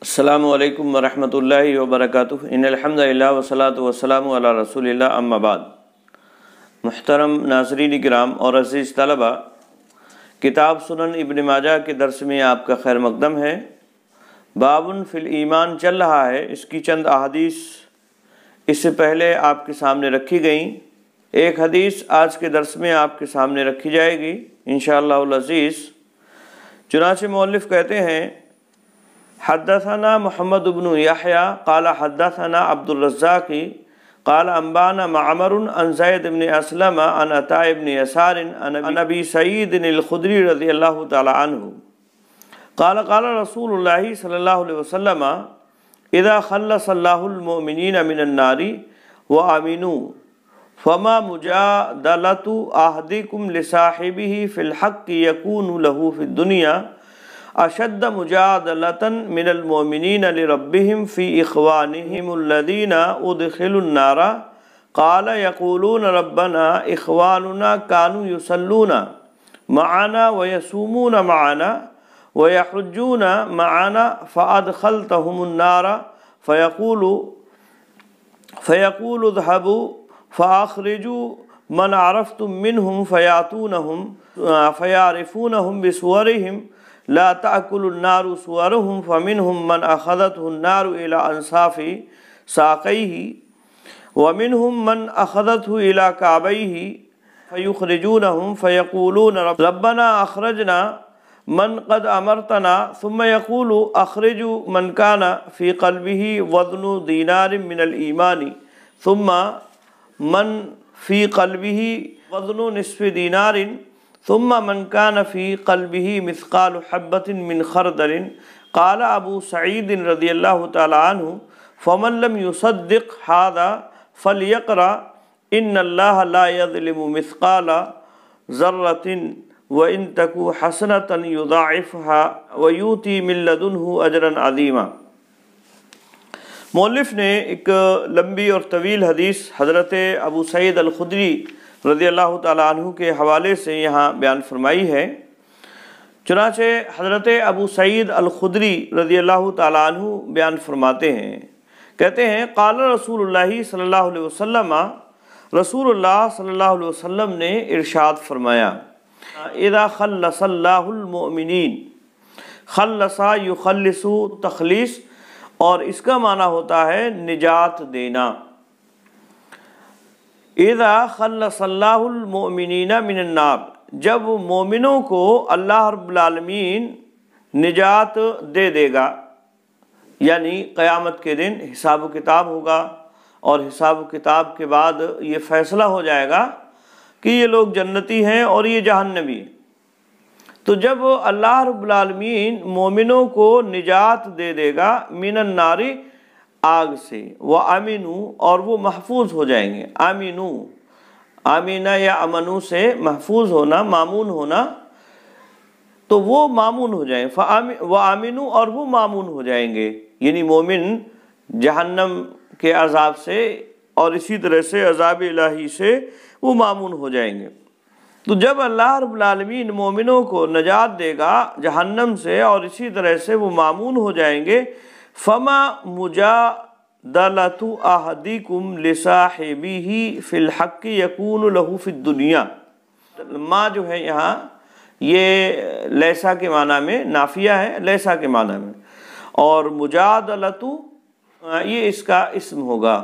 السلام علیکم ورحمۃ اللہ وبرکاتہ۔ ان الحمدللہ والصلاۃ والسلام علی رسول اللہ، اما بعد۔ محترم ناظرین کرام اور عزیز طلبہ، کتاب سنن ابن ماجہ کے درس میں آپ کا خیر مقدم ہے۔ بابٌ فی الایمان چل رہا ہے، اس کی چند احادیث اس سے پہلے آپ کے سامنے رکھی گئیں۔ ایک حدیث آج کے درس میں آپ کے سامنے رکھی جائے گی انشاءاللہ العزیز۔ چنانچہ مؤلف کہتے ہیں: حدثنا محمد بن یحییٰ قال حدثنا عبد الرزاق قال انبانا معمر عن زید بن اسلم عن عطاء بن یسار عن ابی سعید الخدری رضی اللہ تعالی عنہ قال قال رسول اللہ صلی اللہ علیہ وسلم: اذا خلص اللہ المؤمنین من النار وآمنوا فما مجادلۃ احدکم لصاحبہ فی الحق یکون لہ فی الدنیا اشد مجادلة من المؤمنین لربهم فی اخوانهم الذین ادخلوا النار قال یقولون ربنا اخواننا كانوا يصلون معنا ويصومون معنا ويحجون معنا فادخلتهم النار فيقول اذهبوا فاخرجوا من عرفتم منهم فيعرفونهم بصورهم لا تأكل النار صورهم فمنهم من أخذته النار إلى أنصاف ساقيه ومنهم من أخذته إلى كعبيه فيخرجونهم فيقولون ربنا أخرجنا من قد أمرتنا ثم يقول أخرجوا من كان في قلبه وزن دينار من الإيمان ثم من في قلبه وزن نصف دينار ثم من كان في قلبه مثقال حبة من خردل قال ابو سعید رضی اللہ تعالی عنہ: فمن لم يصدق هذا فليقرأ ان اللہ لا يظلم مثقال ذرة وان تك حسنة يضاعفها ويؤتي من لدنه اجرا عظیما۔ مؤلف نے ایک لمبی اور طویل حدیث حضرت ابو سعید الخدری رضی اللہ تعالیٰ عنہ کے حوالے سے یہاں بیان فرمائی ہے۔ چنانچہ حضرت ابو سعید الخدری رضی اللہ تعالیٰ عنہ بیان فرماتے ہیں، کہتے ہیں: قال رسول اللہ صلی اللہ علیہ وسلم، رسول اللہ صلی اللہ علیہ وسلم نے ارشاد فرمایا: اذا خلص اللہ المؤمنین، خلص یخلص تخلیص، اور اس کا معنی ہوتا ہے نجات دینا۔ اذا خلص اللہ المؤمنین من النار، جب مومنوں کو اللہ رب العالمین نجات دے دے گا، یعنی قیامت کے دن حساب و کتاب ہوگا، اور حساب و کتاب کے بعد یہ فیصلہ ہو جائے گا کہ یہ لوگ جنتی ہیں اور یہ جہنمی ہیں۔ تو جب اللہ رب العالمین مومنوں کو نجات دے دے گا من النار، آگ سے، وَآمِنُوا، اور وہ محفوظ ہو جائیں گے۔ آمینو، آمینہ یا امنو سے محفوظ ہونا، مامون ہونا، تو وہ مامون ہو جائیں گے۔ وَآمِنُوا، اور وہ مامون ہو جائیں گے، یعنی مومن جہنم کے عذاب سے اور اسی طرح سے عذاب الہی سے وہ مامون ہو جائیں گے۔ تو جب اللہ رب العالمین مومنوں کو نجات دے گا جہنم سے اور اسی طرح سے وہ مامون ہو جائیں گے، فما مجادلۃ احدکم لصاحبہ فی الحق یکون لہ فی الدنیا۔ ما جو ہے یہاں یہ لیسا کے معنی میں نافیہ ہے، لیسا کے معنی میں، اور مجادلۃ یہ اس کا اسم ہوگا۔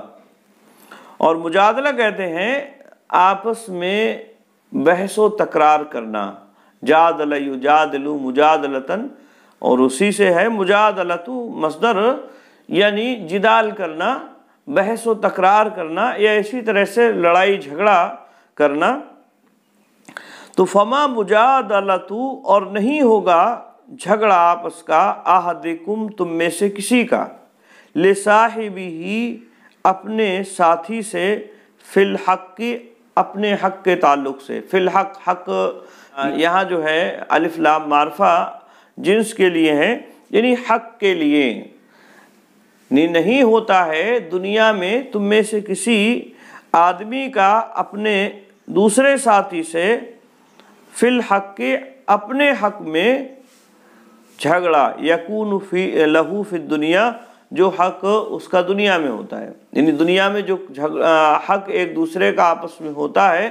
اور مجادلہ کہتے ہیں آپس میں بحث و تکرار کرنا، جادل یجادل مجادلتاً، اور اسی سے ہے مجادلۃ مصدر، یعنی جدال کرنا، بحث و تکرار کرنا، یا اسی طرح سے لڑائی جھگڑا کرنا۔ تو فما مجادلۃ، اور نہیں ہوگا جھگڑا آپس کا، احدکم تم میں سے کسی کا، لصاحبہ اپنے ساتھی سے، فی الحق اپنے حق کے تعلق سے۔ فی الحق، حق یہاں جو ہے الف لام معرفہ جنس کے لیے ہے، یعنی حق کے لیے۔ نہیں ہوتا ہے دنیا میں تم میں سے کسی آدمی کا اپنے دوسرے ساتھی سے فی الحق، اپنے حق میں جھگڑا یکون فی لہو فی الدنیا جو حق اس کا دنیا میں ہوتا ہے، یعنی دنیا میں جو حق ایک دوسرے کا آپس میں ہوتا ہے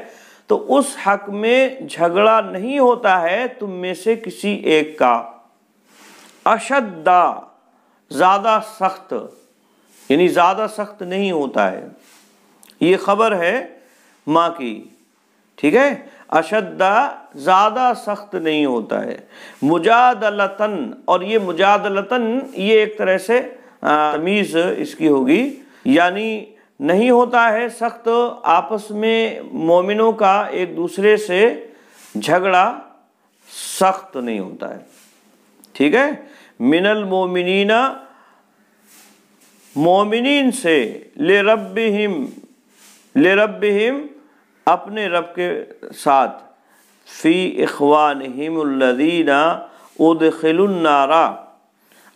تو اس حق میں جھگڑا نہیں ہوتا ہے تم میں سے کسی ایک کا، اشدّا زیادہ سخت، یعنی زیادہ سخت نہیں ہوتا ہے، یہ خبر ہے ماں کی، ٹھیک ہے، اشدّا زیادہ سخت نہیں ہوتا ہے، مجادلتن، اور یہ مجادلتن یہ ایک طرح سے تمیز اس کی ہوگی، یعنی نہیں ہوتا ہے سخت آپس میں مومنوں کا ایک دوسرے سے جھگڑا سخت نہیں ہوتا ہے، ٹھیک ہے، من المومنین مومنین سے، لربہم اپنے رب کے ساتھ، فی اخوانہم الذین ادخلوا النار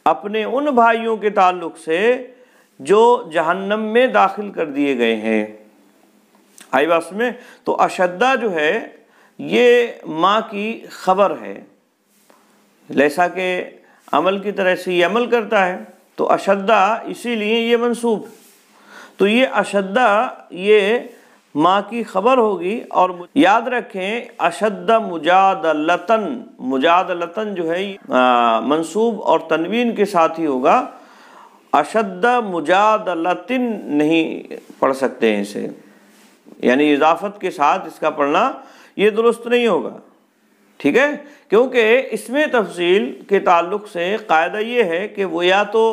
اپنے ان بھائیوں کے تعلق سے جو جہنم میں داخل کر دیے گئے ہیں۔ آئی بات میں؟ تو اشدّا جو ہے یہ ماں کی خبر ہے، لیسا کہ عمل کی طرح سے یہ عمل کرتا ہے تو اشدّا اسی لیے یہ منصوب، تو یہ اشدّا یہ ماں کی خبر ہوگی، اور یاد رکھیں اشد مجادلتن، مجادلتن جو ہے منصوب اور تنوین کے ساتھ ہی ہوگا، اشد مجادلتن نہیں پڑھ سکتے ہیں اسے، یعنی اضافت کے ساتھ اس کا پڑھنا یہ درست نہیں ہوگا، ٹھیک ہے، کیونکہ اس میں تفصیل کے تعلق سے قاعدہ یہ ہے کہ وہ یا تو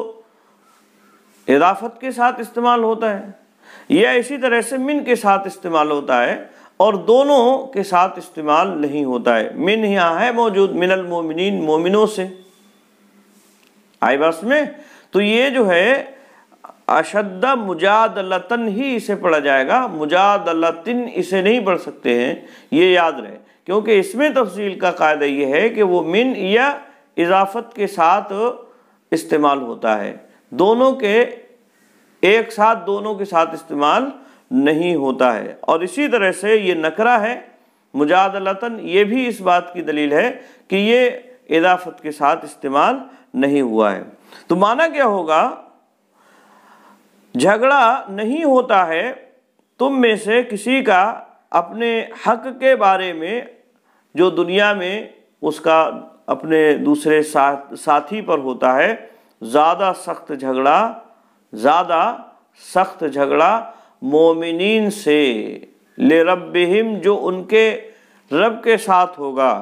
اضافت کے ساتھ استعمال ہوتا ہے یا اسی طرح سے من کے ساتھ استعمال ہوتا ہے، اور دونوں کے ساتھ استعمال نہیں ہوتا ہے۔ من یہاں ہے موجود، من المومنین مومنوں سے، آئی بات میں؟ تو یہ جو ہے اشد مجادلتن ہی اسے پڑھا جائے گا، مجادلتن اسے نہیں پڑھ سکتے ہیں، یہ یاد رہے، کیونکہ اس میں تفصیل کا قاعدہ یہ ہے کہ وہ من یا اضافت کے ساتھ استعمال ہوتا ہے، دونوں کے ایک ساتھ دونوں کے ساتھ استعمال نہیں ہوتا ہے، اور اسی طرح سے یہ نکرہ ہے مجادلتن، یہ بھی اس بات کی دلیل ہے کہ یہ اضافت کے ساتھ استعمال نہیں ہوا ہے۔ تو معنی کیا ہوگا؟ جھگڑا نہیں ہوتا ہے تم میں سے کسی کا اپنے حق کے بارے میں جو دنیا میں اس کا اپنے دوسرے ساتھی پر ہوتا ہے، زیادہ سخت جھگڑا مومنین سے، لربہم جو ان کے رب کے ساتھ ہوگا،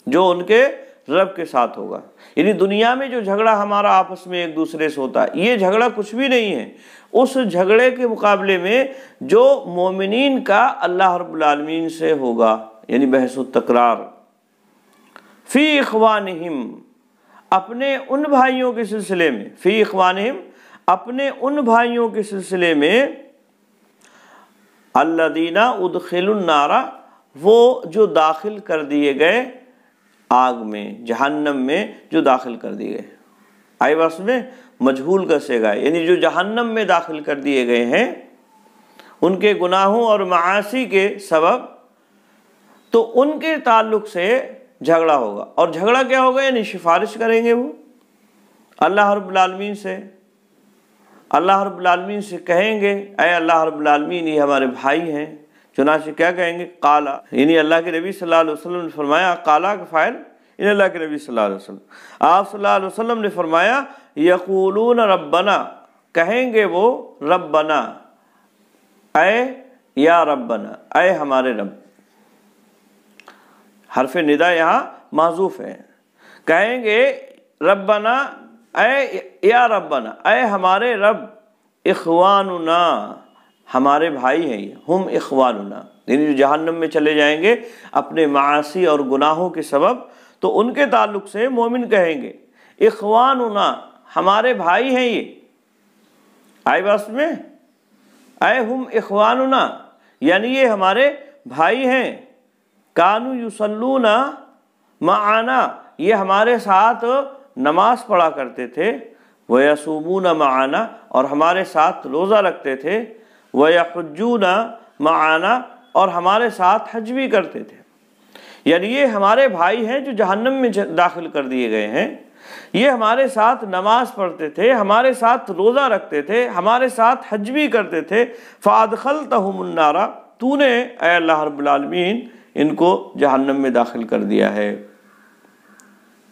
جو ان کے رب کے ساتھ ہوگا، یعنی دنیا میں جو جھگڑا ہمارا آپس میں ایک دوسرے سے ہوتا ہے یہ جھگڑا کچھ بھی نہیں ہے، اس جھگڑے کے مقابلے میں جو مومنین کا اللہ رب العالمین سے ہوگا، یعنی بحث و تکرار، فی اخوانہم اپنے ان بھائیوں کے سلسلے میں، فی اخوانہم اپنے ان بھائیوں کے سلسلے میں، الذین ادخلوا النار وہ جو داخل کر دیے گئے آگ میں، جہنم میں جو داخل کر دیے گئے، آئی بات میں؟ مجہول کا صیغہ ہے، یعنی جو جہنم میں داخل کر دیے گئے ہیں ان کے گناہوں اور معاصی کے سبب، تو ان کے تعلق سے جھگڑا ہوگا، اور جھگڑا کیا ہوگا؟ یعنی سفارش کریں گے وہ اللہ رب العالمین سے، اللہ رب العالمین سے کہیں گے اے اللہ رب العالمین یہ ہمارے بھائی ہیں، چنانچہ کیا کہیں گے؟ قالا، یعنی اللہ کے نبی صلی اللہ علیہ وسلم نے فرمایا، قالا کا فاعل ان اللہ کے نبی صلی اللہ علیہ وسلم، آپ صلی اللہ علیہ وسلم نے فرمایا یقولون ربنا، کہیں گے وہ ربنا، اے یا ربنا، اے ہمارے رب، حرف ندا یہاں محذوف ہے، کہیں گے ربنا، اے یا ربنا، اے ہمارے رب، اخواننا ہمارے بھائی ہیں، ہم اخواننا، یعنی جو جہنم میں چلے جائیں گے اپنے معاصی اور گناہوں کے سبب، تو ان کے تعلق سے مومن کہیں گے اخواننا ہمارے بھائی ہیں، یہ آئی بات میں؟ اے ہم اخواننا یعنی یہ ہمارے بھائی ہیں، کانو یصلون معنا یہ ہمارے ساتھ نماز پڑھا کرتے تھے، وَيَصُومُونَ مَعَنَا اور ہمارے ساتھ روزہ رکھتے تھے، وَيَحُجُّونَ مَعَنَا اور ہمارے ساتھ حج بھی کرتے تھے، یعنی یہ ہمارے بھائی ہیں جو جہنم میں داخل کر دیے گئے ہیں، یہ ہمارے ساتھ نماز پڑھتے تھے، ہمارے ساتھ روزہ رکھتے تھے، ہمارے ساتھ حج بھی کرتے تھے، فَأَدْخَلْتَهُمُ النَّارَ، تو نے اے اللہ رب العالمین ان کو جہنم میں داخل کر دیا ہے۔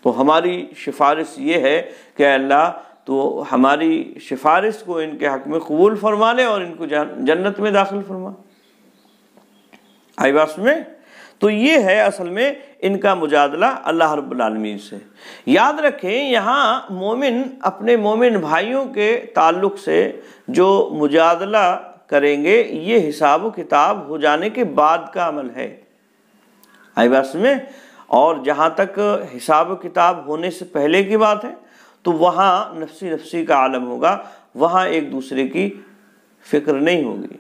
تو ہماری سفارش یہ ہے کہ اے اللہ تو ہماری سفارش کو ان کے حق میں قبول فرما لے اور ان کو جنت میں داخل فرما۔ آئی بات میں؟ تو یہ ہے اصل میں ان کا مجادلہ اللہ رب العالمین سے۔ یاد رکھیں یہاں مومن اپنے مومن بھائیوں کے تعلق سے جو مجادلہ کریں گے یہ حساب و کتاب ہو جانے کے بعد کا عمل ہے۔ آئی بات میں؟ اور جہاں تک حساب و کتاب ہونے سے پہلے کی بات ہے تو وہاں نفسی نفسی کا عالم ہوگا، وہاں ایک دوسرے کی فکر نہیں ہوگی،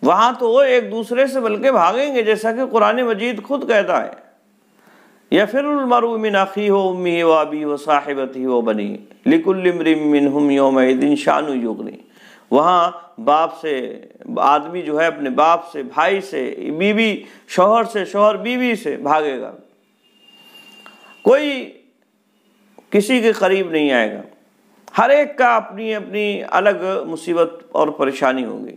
وہاں تو وہ ایک دوسرے سے بلکہ بھاگیں گے، جیسا کہ قرآن مجید خود کہتا ہے یفر المرء من اخیہ وامہ وابیہ وصاحبتہ وبنیہ لکل امرئ منہم یومئذ شأن یغنیہ۔ وہاں باپ سے آدمی جو ہے اپنے باپ سے، بھائی سے، بیوی شوہر سے، شوہر بیوی سے بھاگے گا، کوئی کسی کے قریب نہیں آئے گا، ہر ایک کا اپنی اپنی الگ مصیبت اور پریشانی ہوگی۔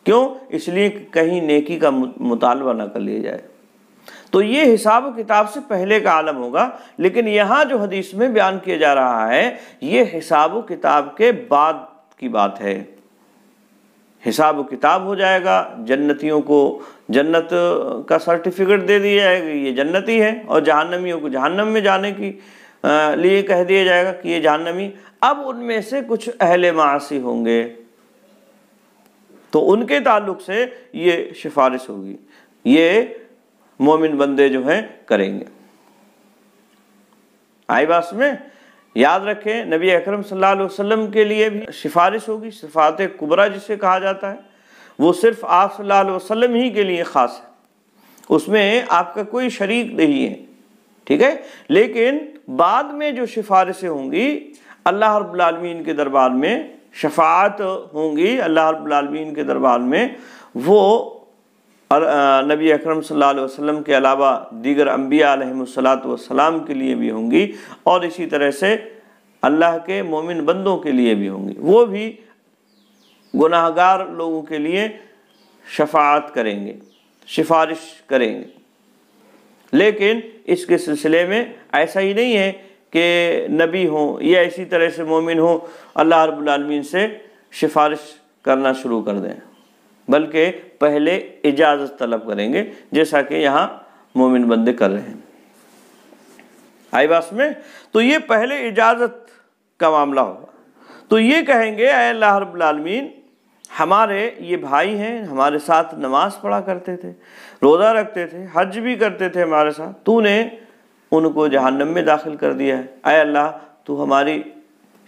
کیوں؟ اس لیے کہ کہیں نیکی کا مطالبہ نہ کر لیا جائے۔ تو یہ حساب و کتاب سے پہلے کا عالم ہوگا، لیکن یہاں جو حدیث میں بیان کیا جا رہا ہے یہ حساب و کتاب کے بعد کی بات ہے۔ حساب و کتاب ہو جائے گا، جنتیوں کو جنت کا سرٹیفکیٹ دے دیا جائے گا یہ جنتی ہے، اور جہنمیوں کو جہنم میں جانے کی لیے کہہ دیا جائے گا کہ یہ جہنمی۔ اب ان میں سے کچھ اہل معاصی ہوں گے تو ان کے تعلق سے یہ سفارش ہوگی، یہ مومن بندے جو ہیں کریں گے۔ آئی بات میں؟ یاد رکھیں نبی اکرم صلی اللہ علیہ وسلم کے لیے بھی سفارش ہوگی، شفاعت کبریٰ جسے کہا جاتا ہے، وہ صرف آپ صلی اللہ علیہ وسلم ہی کے لیے خاص ہے، اس میں آپ کا کوئی شریک نہیں ہے، ٹھیک ہے؟ لیکن بعد میں جو سفارشیں ہوں گی اللہ رب العالمین کے دربار میں، شفاعت ہوں گی اللہ رب العالمین کے دربار میں، وہ نبی اکرم صلی اللہ علیہ وسلم کے علاوہ دیگر انبیاء علیہم السلام کے لیے بھی ہوں گی، اور اسی طرح سے اللہ کے مومن بندوں کے لیے بھی ہوں گی، وہ بھی گناہگار لوگوں کے لیے شفاعت کریں گے، سفارش کریں گے۔ لیکن اس کے سلسلے میں ایسا ہی نہیں ہے کہ نبی ہوں یا اسی طرح سے مومن ہوں اللہ رب العالمین سے سفارش کرنا شروع کر دیں، بلکہ پہلے اجازت طلب کریں گے، جیسا کہ یہاں مومن بندے کر رہے ہیں۔ آئی بات میں؟ تو یہ پہلے اجازت کا معاملہ ہوگا، تو یہ کہیں گے اے اللہ رب العالمین ہمارے یہ بھائی ہیں، ہمارے ساتھ نماز پڑھا کرتے تھے، روزہ رکھتے تھے، حج بھی کرتے تھے ہمارے ساتھ، تو نے ان کو جہنم میں داخل کر دیا ہے، اے اللہ تو ہماری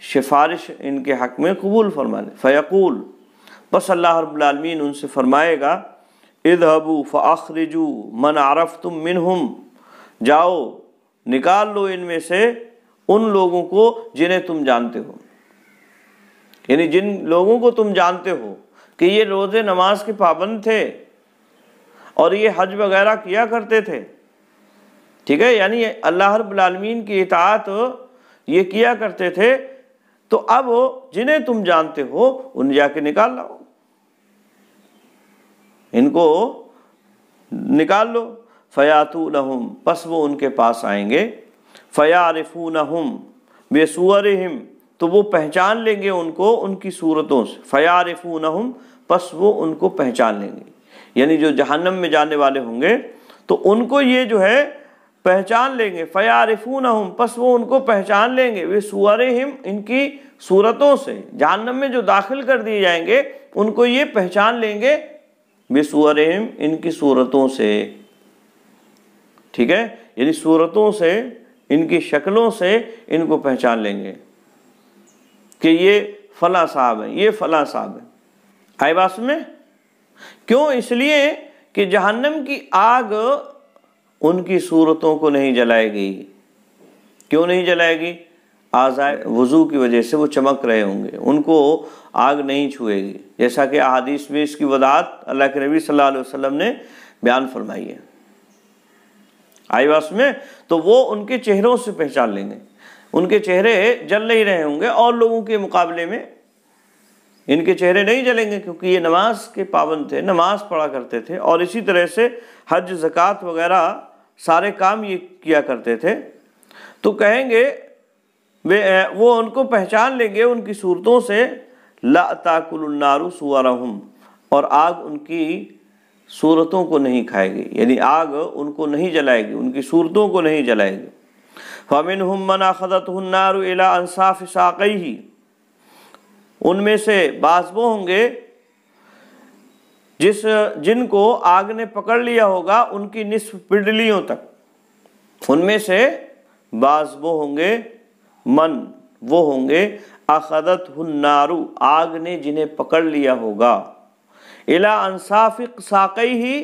سفارش ان کے حق میں قبول فرما لے۔ فیقول، بس اللہ رب العالمین ان سے فرمائے گا اذهبوا فاخرجوا من عرفتم منہم، جاؤ نکال لو ان میں سے ان لوگوں کو جنہیں تم جانتے ہو، یعنی جن لوگوں کو تم جانتے ہو کہ یہ روزے نماز کے پابند تھے اور یہ حج وغیرہ کیا کرتے تھے، ٹھیک ہے، یعنی اللہ رب العالمین کی اطاعت یہ کیا کرتے تھے، تو اب جنہیں تم جانتے ہو ان جا کے نکال لاؤ، ان کو نکال لو۔ فیاتونہم، پس وہ ان کے پاس آئیں گے، فیعرفونہم بصورہم، تو وہ پہچان لیں گے ان کو ان کی صورتوں سے، فیعرفونہم، پس وہ ان کو پہچان لیں گے، یعنی جو جہنم میں جانے والے ہوں گے تو ان کو یہ جو ہے پہچان لیں گے، فیعرفونہم، پس وہ ان کو پہچان لیں گے، بصورہم، ان کی صورتوں سے، جہنم میں جو داخل کر دیے جائیں گے ان کو یہ پہچان لیں گے، بصورہم، ان کی صورتوں سے، ٹھیک ہے، یعنی صورتوں سے، ان کی شکلوں سے ان کو پہچان لیں گے کہ یہ فلاں صاحب ہیں، یہ فلاں صاحب ہیں۔ آئی بات میں؟ کیوں؟ اس لیے کہ جہنم کی آگ ان کی صورتوں کو نہیں جلائے گی۔ کیوں نہیں جلائے گی؟ اعضائے وضو کی وجہ سے وہ چمک رہے ہوں گے، ان کو آگ نہیں چھوئے گی، جیسا کہ احادیث میں اس کی وضاحت اللہ کے نبی صلی اللہ علیہ وسلم نے بیان فرمائی ہے۔ آئی بات میں؟ تو وہ ان کے چہروں سے پہچان لیں گے، ان کے چہرے جل نہیں رہے ہوں گے اور لوگوں کے مقابلے میں ان کے چہرے نہیں جلیں گے، کیونکہ یہ نماز کے پابند تھے، نماز پڑھا کرتے تھے، اور اسی طرح سے حج، زکوٰۃ وغیرہ سارے کام یہ کیا کرتے تھے۔ تو کہیں گے وہ ان کو پہچان لیں گے ان کی صورتوں سے، لا تاکل النار صورہم، اور آگ ان کی صورتوں کو نہیں کھائے گی، یعنی آگ ان کو نہیں جلائے گی، ان کی صورتوں کو نہیں جلائے گی۔ فَمِنْهُمْ مَنْ أَخَذَتْهُ النَّارُ إِلَىٰ أَنْصَافِ سَاقَيْهِ، ان میں سے بعض وہ ہوں گے جن کو آگ نے پکڑ لیا ہوگا ان کی نصف پنڈلیوں تک۔ ان میں سے بعض وہ ہوں گے، من وہ ہوں گے، اخذتہ النار آگ نے جنہیں پکڑ لیا ہوگا، الی انصاف ساقیہ،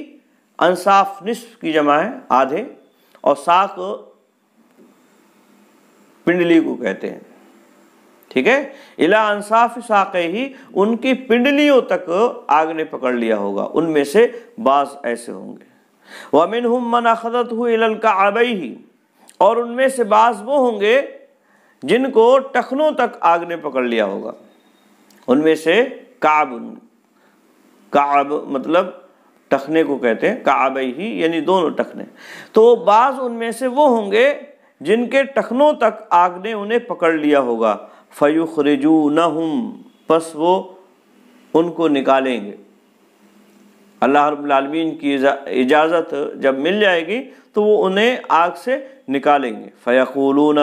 انصاف نصف کی جمع ہے آدھے، اور ساق پنڈلی کو کہتے ہیں، ٹھیک ہے، الی انصاف ساقیہ، ان کی پنڈلیوں تک آگ نے پکڑ لیا ہوگا، ان میں سے بعض ایسے ہوں گے۔ وَمِنْهُمْ مَنْ أَخَذَتْهُ إِلَى الْكَعْبَيْهِ، اور ان میں سے بعض وہ ہوں گے جن کو ٹخنوں تک آگ نے پکڑ لیا ہوگا، ان میں سے کعب مطلب ٹخنے کو کہتے ہیں، کعبیہ یعنی دونوں ٹخنے، تو بعض ان میں سے وہ ہوں گے جن کے ٹخنوں تک آگ نے انہیں پکڑ لیا ہوگا، فَيُخْرِجُونَهُمْ، پس وہ ان کو نکالیں گے۔ اللہ رب العالمین کی اجازت جب مل جائے گی تو وہ انہیں آگ سے نکالیں گے۔ فَيَقُولُونَ،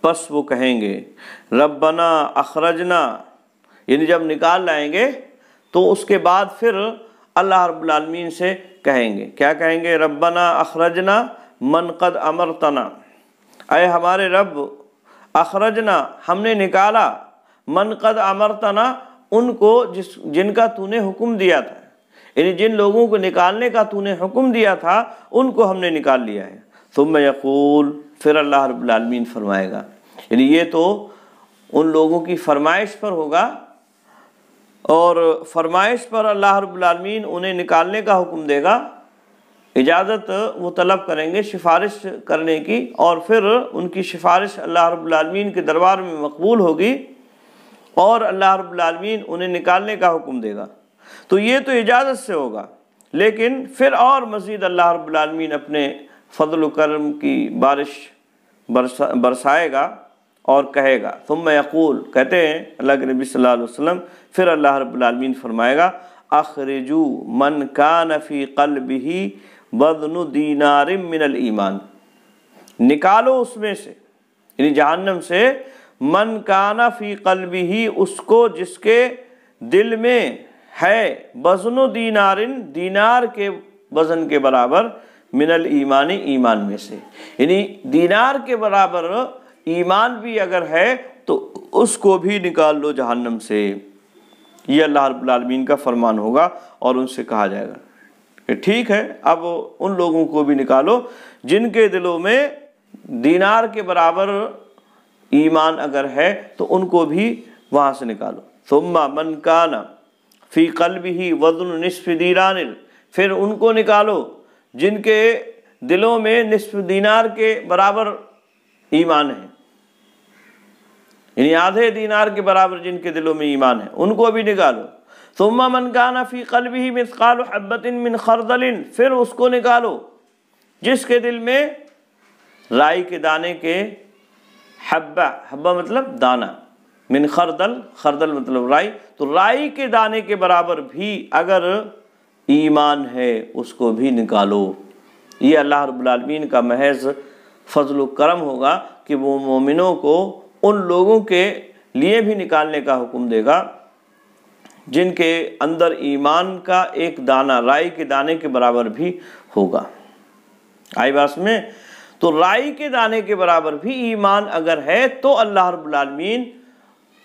پس وہ کہیں گے، ربنا اخرجنا، یعنی جب نکال لائیں گے تو اس کے بعد پھر اللہ رب العالمین سے کہیں گے، کیا کہیں گے؟ ربنا اخرجنا من قد امرتنا، اے ہمارے رب، اخرجنا ہم نے نکالا، من قد امرتنا ان کو جن کا تو نے حکم دیا تھا، یعنی جن لوگوں کو نکالنے کا تو نے حکم دیا تھا ان کو ہم نے نکال لیا ہے۔ ثم یقول، پھر اللہ رب العالمین فرمائے گا، یعنی یہ تو ان لوگوں کی فرمائش پر ہوگا، اور فرمائش پر اللہ رب العالمین انہیں نکالنے کا حکم دے گا، اجازت وہ طلب کریں گے سفارش کرنے کی، اور پھر ان کی سفارش اللہ رب العالمین کے دربار میں مقبول ہوگی اور اللہ رب العالمین انہیں نکالنے کا حکم دے گا۔ تو یہ تو اجازت سے ہوگا، لیکن پھر اور مزید اللہ رب العالمین اپنے فضل و کرم کی بارش برسائے گا اور کہے گا۔ ثم یقول، کہتے ہیں اللہ کے نبی صلی اللہ علیہ وسلم، پھر اللہ رب العالمین فرمائے گا، اخرجوا من کان فی قلبہ وزن دینار من الایمان، نکالو اس میں سے، یعنی جہنم سے، من کان فی قلبہ، اس کو جس کے دل میں ہے، وزن دینار، دینار کے وزن کے برابر، من الایمان، ایمان میں سے، یعنی دینار کے برابر ایمان بھی اگر ہے تو اس کو بھی نکال لو جہنم سے۔ یہ اللہ رب العالمین کا فرمان ہوگا اور ان سے کہا جائے گا کہ ٹھیک ہے، اب ان لوگوں کو بھی نکالو جن کے دلوں میں دینار کے برابر ایمان اگر ہے تو ان کو بھی وہاں سے نکالو۔ ثم من کان فی قلبہ وزن نصف دینار، پھر ان کو نکالو جن کے دلوں میں نصف دینار کے برابر ایمان ہے، یعنی آدھے دینار کے برابر جن کے دلوں میں ایمان ہے، ان کو بھی نکالو۔ ثم من کان فی قلبہ مثقال حبۃ من خردل، پھر اس کو نکالو جس کے دل میں رائی کے دانے کے، حبہ مطلب دانہ، من خردل، خردل مطلب رائی، تو رائی کے دانے کے برابر بھی اگر ایمان ہے اس کو بھی نکالو۔ یہ اللہ رب العالمین کا محض فضل و کرم ہوگا کہ وہ مومنوں کو ان لوگوں کے لیے بھی نکالنے کا حکم دے گا جن کے اندر ایمان کا ایک دانہ، رائی کے دانے کے برابر بھی ہوگا۔ آئی بات میں؟ تو رائی کے دانے کے برابر بھی ایمان اگر ہے تو اللہ رب العالمین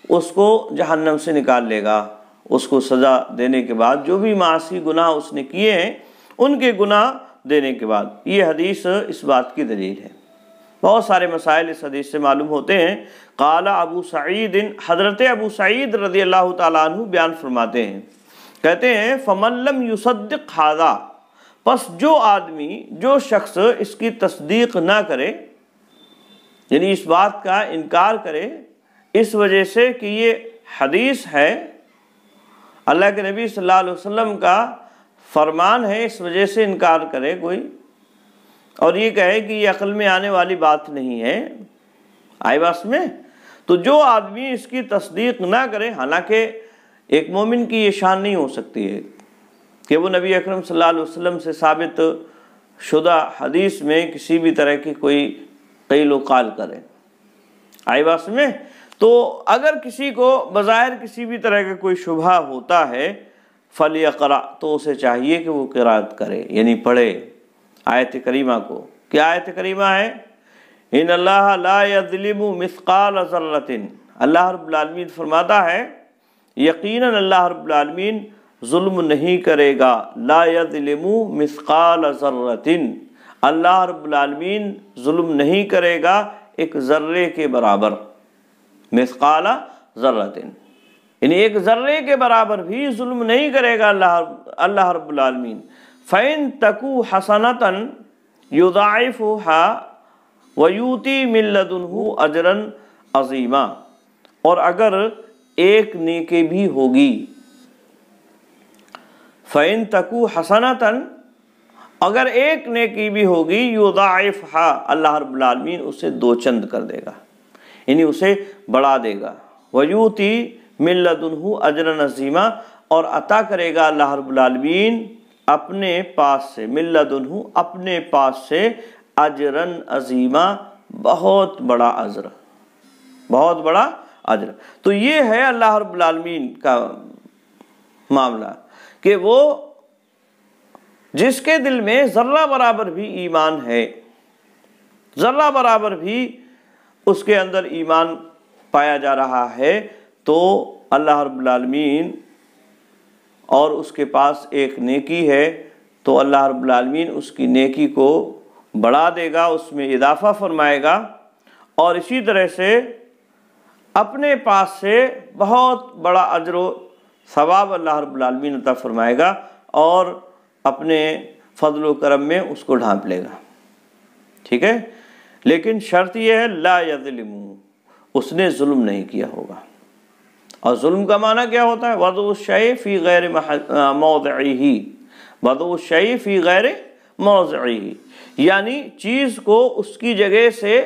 اس کو جہنم سے نکال لے گا، اس کو سزا دینے کے بعد، جو بھی معاصی گناہ اس نے کیے ہیں ان کے گناہ دینے کے بعد۔ یہ حدیث اس بات کی دلیل ہے۔ بہت سارے مسائل اس حدیث سے معلوم ہوتے ہیں۔ قال ابو سعید، حضرت ابو سعید رضی اللہ تعالیٰ عنہ بیان فرماتے ہیں، کہتے ہیں فمن لم یصدق ھذا، پس جو آدمی، جو شخص اس کی تصدیق نہ کرے، یعنی اس بات کا انکار کرے اس وجہ سے کہ یہ حدیث ہے، اللہ کے نبی صلی اللہ علیہ وسلم کا فرمان ہے، اس وجہ سے انکار کرے کوئی، اور یہ کہے کہ یہ عقل میں آنے والی بات نہیں ہے، آئی بات میں؟ تو جو آدمی اس کی تصدیق نہ کرے، حالانکہ ایک مومن کی یہ شان نہیں ہو سکتی ہے کہ وہ نبی اکرم صلی اللہ علیہ وسلم سے ثابت شدہ حدیث میں کسی بھی طرح کی کوئی قیل و قال کرے، آئی بات میں؟ تو اگر کسی کو بظاہر کسی بھی طرح کا کوئی شبہ ہوتا ہے فَلْيَقْرَأْ، تو اسے چاہیے کہ وہ قرات کرے، یعنی پڑھے آیت کریمہ کو۔ کیا آیت کریمہ ہے؟ ان اللہ لا یظلم مثقال ذرۃ، اللہ رب العالمین فرماتا ہے یقیناً اللہ رب العالمین ظلم نہیں کرے گا، لا یظلم مثقال ذرۃ، اللہ رب العالمین ظلم نہیں کرے گا ایک ذرے کے برابر، مثقال ذرۃ، یعنی ایک ذرے کے برابر بھی ظلم نہیں کرے گا اللہ رب العالمین۔ فَإِن تَكُ حَسَنَةً يُضَاعِفُهَا وَيُؤْتِي مِن لَّدُنْهُ أَجْرًا عَظِيمًا، اور اگر ایک نیکی بھی ہوگی، فَإِن تَكُ حَسَنَةً، اگر ایک نیکی بھی ہوگی، يُضَاعِفْهَا، اللہ رب العالمین اسے دو چند کر دے گا، یعنی اسے بڑھا دے گا، وَيُؤْتِي مِن لَّدُنْهُ أَجْرًا عَظِيمًا، اور عطا کرے گا اللہ رب العالمین اپنے پاس سے، مِن لَّدُنْهُ، اپنے پاس سے، اجراً عظیما، بہت بڑا اجر، بہت بڑا اجر۔ تو یہ ہے اللہ رب العالمین کا معاملہ کہ وہ جس کے دل میں ذرہ برابر بھی ایمان ہے، ذرہ برابر بھی اس کے اندر ایمان پایا جا رہا ہے، تو اللہ رب العالمین اور اس کے پاس ایک نیکی ہے تو اللہ رب العالمین اس کی نیکی کو بڑھا دے گا، اس میں اضافہ فرمائے گا، اور اسی طرح سے اپنے پاس سے بہت بڑا اجر و ثواب اللہ رب العالمین عطا فرمائے گا، اور اپنے فضل و کرم میں اس کو ڈھانپ لے گا، ٹھیک ہے؟ لیکن شرط یہ ہے لا یظلم، اس نے ظلم نہیں کیا ہوگا۔ اور ظلم کا معنی کیا ہوتا ہے؟ وضع الشیء فی غیر موضعہ، وضع الشیء فی غیر موضعہ، یعنی چیز کو اس کی جگہ سے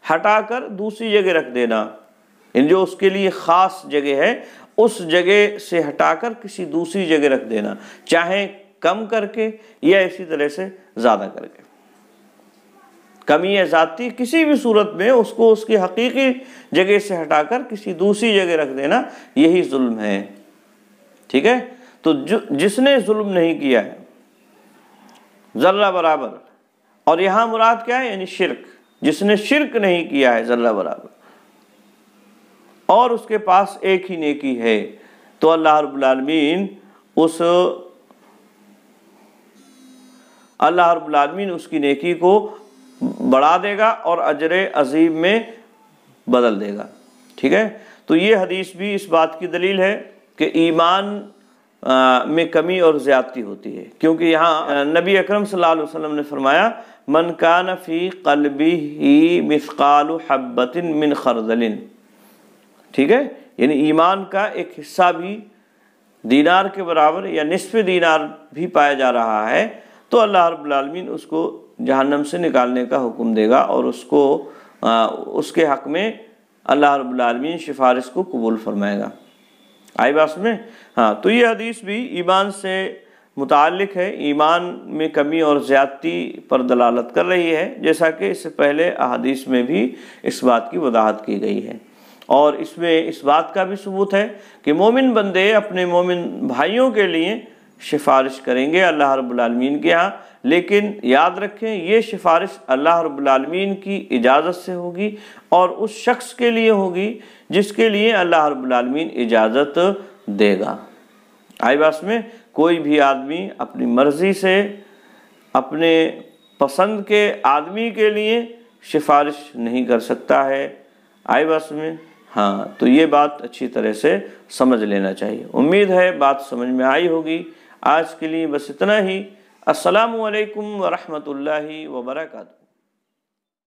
ہٹا کر دوسری جگہ رکھ دینا، یعنی جو اس کے لیے خاص جگہ ہے اس جگہ سے ہٹا کر کسی دوسری جگہ رکھ دینا، چاہے کم کر کے یا اسی طرح سے زیادہ کر کے، کمی یا زیادتی کسی بھی صورت میں اس کو اس کی حقیقی جگہ سے ہٹا کر کسی دوسری جگہ رکھ دینا، یہی ظلم ہے، ٹھیک ہے؟ تو جس نے ظلم نہیں کیا ہے ذرہ برابر، اور یہاں مراد کیا ہے؟ یعنی شرک، جس نے شرک نہیں کیا ہے ذرہ برابر، اور اس کے پاس ایک ہی نیکی ہے، تو اللہ رب العالمین اس کی نیکی کو بڑھا دے گا اور اجر عظیم میں بدل دے گا، ٹھیک ہے؟ تو یہ حدیث بھی اس بات کی دلیل ہے کہ ایمان میں کمی اور زیادتی ہوتی ہے، کیونکہ یہاں نبی اکرم صلی اللہ علیہ وسلم نے فرمایا من کان فی قلبہ مثقال حبۃ من خردل، ٹھیک ہے؟ یعنی ایمان کا ایک حصہ بھی دینار کے برابر یا نصف دینار بھی پایا جا رہا ہے، تو اللہ رب العالمین اس کو جہنم سے نکالنے کا حکم دے گا، اور اس کے حق میں اللہ رب العالمین سفارش کو قبول فرمائے گا، آئی بات میں؟ ہاں، تو یہ حدیث بھی ایمان سے متعلق ہے، ایمان میں کمی اور زیادتی پر دلالت کر رہی ہے، جیسا کہ اس سے پہلے احادیث میں بھی اس بات کی وضاحت کی گئی ہے، اور اس میں اس بات کا بھی ثبوت ہے کہ مومن بندے اپنے مومن بھائیوں کے لیے سفارش کریں گے اللہ رب العالمین کے ہاں، لیکن یاد رکھیں یہ سفارش اللہ رب العالمین کی اجازت سے ہوگی، اور اس شخص کے لیے ہوگی جس کے لیے اللہ رب العالمین اجازت دے گا، آئی بات میں؟ کوئی بھی آدمی اپنی مرضی سے اپنے پسند کے آدمی کے لیے سفارش نہیں کر سکتا ہے، آئی بات میں؟ ہاں، تو یہ بات اچھی طرح سے سمجھ لینا چاہیے۔ امید ہے بات سمجھ میں آئی ہوگی۔ آج کے لیے بس اتنا ہی۔ السلام علیکم ورحمۃ اللہ وبرکاتہ۔